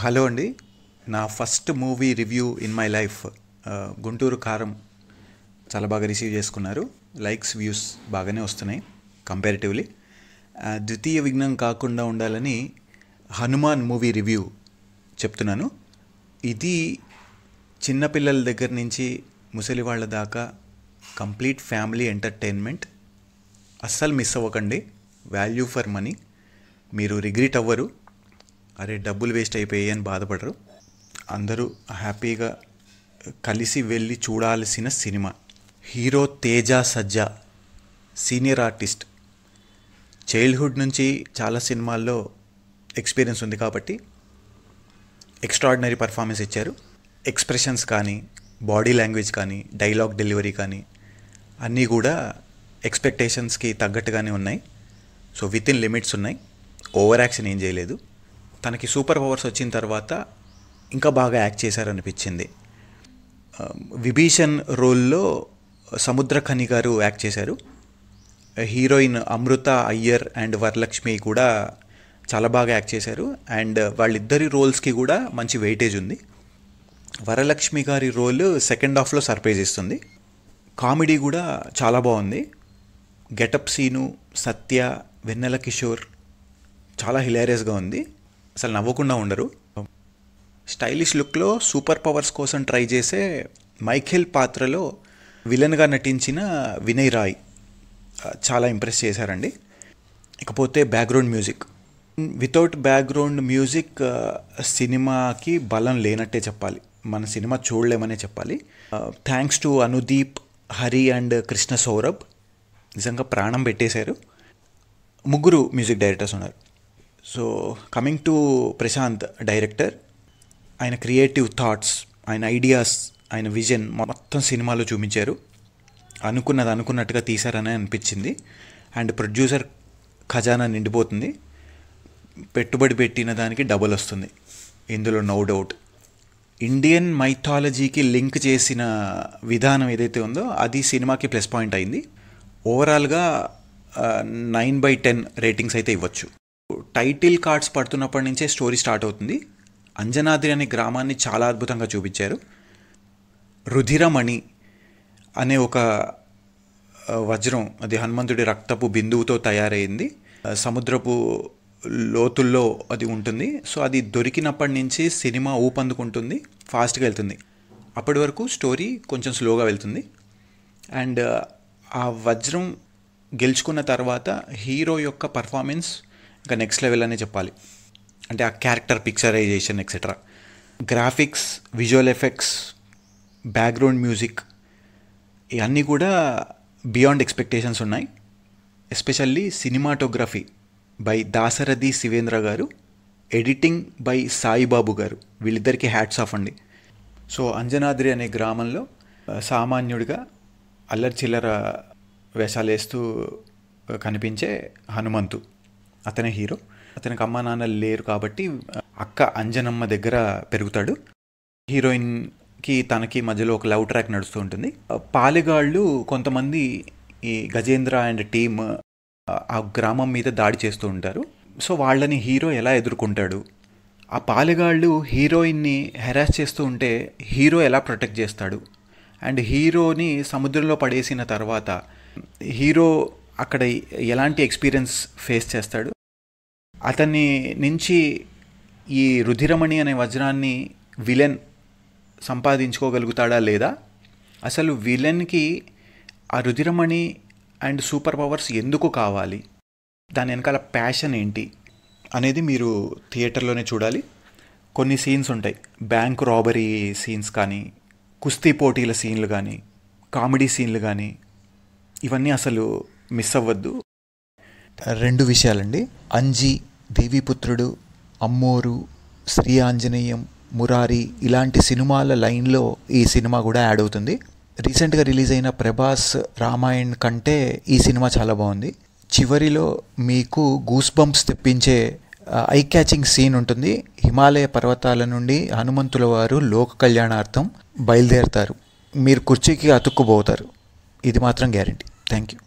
Hello అండి. నా first movie review in my life Guntur కారం చాలా బాగా రిసీవ్ చేసుకున్నారు. లైక్స్, వ్యూస్ బాగానే వస్తున్నాయి కంపారిటివ్లీ. ద్వితీయ విఘ్నం కాకుండా ఉండాలని హనుమాన్ మూవీ రివ్యూ చెప్తున్నాను. ఇది చిన్నపిల్లల దగ్గర నుంచి ముసలి వాళ్ళ దాకా కంప్లీట్ ఫ్యామిలీ ఎంటర్టైన్మెంట్. అస్సలు మిస్ అవ్వకండి. Value for money. మీరు రిగ్రెట్ అవ్వరు, అరే డబ్బులు వేస్ట్ అయిపోయాయి అని బాధపడరు. అందరూ హ్యాపీగా కలిసి వెళ్ళి చూడాల్సిన సినిమా. హీరో తేజ సజ్జా, సీనియర్ ఆర్టిస్ట్. చైల్డ్హుడ్ నుంచి చాలా సినిమాల్లో ఎక్స్పీరియన్స్ ఉంది కాబట్టి ఎక్స్ట్రాడినరీ పర్ఫార్మెన్స్ ఇచ్చారు. ఎక్స్ప్రెషన్స్ కానీ, బాడీ లాంగ్వేజ్ కానీ, డైలాగ్ డెలివరీ కానీ అన్నీ కూడా ఎక్స్పెక్టేషన్స్కి తగ్గట్టుగానే ఉన్నాయి. సో విత్ ఇన్ లిమిట్స్ ఉన్నాయి. ఓవర్ యాక్షన్ ఏం చేయలేదు. తనకి సూపర్ పవర్స్ వచ్చిన తర్వాత ఇంకా బాగా యాక్ట్ చేశారనిపించింది. విభీషణ్ రోల్లో సముద్రఖని గారు యాక్ట్ చేశారు. హీరోయిన్ అమృత అయ్యర్ అండ్ వరలక్ష్మి కూడా చాలా బాగా యాక్ట్ చేశారు. అండ్ వాళ్ళిద్దరి రోల్స్కి కూడా మంచి వెయిటేజ్ ఉంది. వరలక్ష్మి గారి రోల్ సెకండ్ హాఫ్లో సర్ప్రైజ్ ఇస్తుంది. కామెడీ కూడా చాలా బాగుంది. గెటప్ సీను, సత్య, వెన్నెల కిషోర్ చాలా హిలారియస్గా ఉంది. అసలు నవ్వకుండా ఉండరు. స్టైలిష్ లుక్లో సూపర్ పవర్స్ కోసం ట్రై చేసే మైఖేల్ పాత్రలో విలన్గా నటించిన వినయ్ రాయ్ చాలా ఇంప్రెస్ చేశారండి. ఇకపోతే background music. Without background music సినిమాకి బలం లేనట్టే చెప్పాలి. మన సినిమా చూడలేమనే చెప్పాలి. Thanks to Anudeep, Hari and Krishna Saurabh నిజంగా ప్రాణం పెట్టేశారు. ముగ్గురు మ్యూజిక్ డైరెక్టర్స్ ఉన్నారు. So coming to Prashanth director, ఆయన క్రియేటివ్ థాట్స్, ఆయన ఐడియాస్, ఆయన విజన్ మొత్తం సినిమాలో చూపించారు. అనుకున్నది అనుకున్నట్టుగా తీశారని అనిపించింది. అండ్ ప్రొడ్యూసర్ ఖజానా నిండిపోతుంది. పెట్టుబడి పెట్టిన దానికి డబుల్ వస్తుంది, ఇందులో నో డౌట్. ఇండియన్ మైథాలజీకి లింక్ చేసిన విధానం ఏదైతే ఉందో అది సినిమాకి ప్లస్ పాయింట్ అయింది. ఓవరాల్గా 9/10 రేటింగ్స్ అయితే ఇవ్వచ్చు. టైటిల్ కార్డ్స్ పడుతున్నప్పటి నుంచే స్టోరీ స్టార్ట్ అవుతుంది. అంజనాద్రి అనే గ్రామాన్ని చాలా అద్భుతంగా చూపించారు. రుధిరమణి అనే ఒక వజ్రం, అది హనుమంతుడి రక్తపు బిందువుతో తయారైంది. సముద్రపు లోతుల్లో అది ఉంటుంది. సో అది దొరికినప్పటి నుంచి సినిమా ఊపందుకుంటుంది, ఫాస్ట్గా వెళ్తుంది. అప్పటి వరకు స్టోరీ కొంచెం స్లోగా వెళ్తుంది. అండ్ ఆ వజ్రం గెలుచుకున్న తర్వాత హీరో యొక్క పర్ఫార్మెన్స్ ఇంకా నెక్స్ట్ లెవెల్ అనే చెప్పాలి. అంటే ఆ character picturisation etcetera, graphics, visual effects, background music ఇవన్నీ కూడా బియాండ్ ఎక్స్పెక్టేషన్స్ ఉన్నాయి. Especially cinematography by Dasaradhi Shivendra గారు, ఎడిటింగ్ బై సాయిబాబు గారు, వీళ్ళిద్దరికీ హ్యాట్స్ ఆఫ్ అండి. సో అంజనాద్రి అనే గ్రామంలో సామాన్యుడిగా అల్లరి చిల్లర వేషాలు వేస్తూ కనిపించే హనుమంతు, అతనే హీరో. అతనికి అమ్మా నాన్నలు లేరు కాబట్టి అక్క అంజనమ్మ దగ్గర పెరుగుతాడు. హీరోయిన్కి తనకి మధ్యలో ఒక లవ్ ట్రాక్ నడుస్తూ ఉంటుంది. పాలెగాళ్ళు కొంతమంది, ఈ గజేంద్ర అండ్ టీమ్ ఆ గ్రామం మీద దాడి చేస్తూ ఉంటారు. సో వాళ్ళని హీరో ఎలా ఎదుర్కొంటాడు, ఆ పాలెగాళ్ళు హీరోయిన్ని హెరాస్ చేస్తూ ఉంటే హీరో ఎలా ప్రొటెక్ట్ చేస్తాడు, అండ్ హీరోని సముద్రంలో పడేసిన తర్వాత హీరో అక్కడ ఎలాంటి ఎక్స్పీరియన్స్ ఫేస్ చేస్తాడు, అతని నుంచి ఈ రుధిరమణి అనే వజ్రాన్ని విలన్ సంపాదించుకోగలుగుతాడా లేదా, అసలు విలన్కి ఆ రుధిరమణి అండ్ సూపర్ పవర్స్ ఎందుకు కావాలి, దాని వెనకాల ప్యాషన్ ఏంటి అనేది మీరు థియేటర్లోనే చూడాలి. కొన్ని సీన్స్ ఉంటాయి, బ్యాంక్ రాబరీ సీన్స్ కానీ, కుస్తీ పోటీల సీన్లు కానీ, కామెడీ సీన్లు కానీ, ఇవన్నీ అసలు మిస్ అవ్వద్దు. 2 విషయాలండి. అంజీ, దేవీపుత్రుడు, అమ్మోరు, శ్రీ ఆంజనేయం, మురారి ఇలాంటి సినిమాల లైన్లో ఈ సినిమా కూడా యాడ్ అవుతుంది. రీసెంట్గా రిలీజ్ అయిన ప్రభాస్ రామాయణ్ కంటే ఈ సినిమా చాలా బాగుంది. చివరిలో మీకు గూస్ బంప్స్ తెప్పించే ఐ క్యాచింగ్ సీన్ ఉంటుంది. హిమాలయ పర్వతాల నుండి హనుమంతుల వారు లోక కళ్యాణార్థం బయలుదేరతారు. మీరు కుర్చీకి అతుక్కుపోతారు. ఇది మాత్రం గ్యారంటీ. Thank you.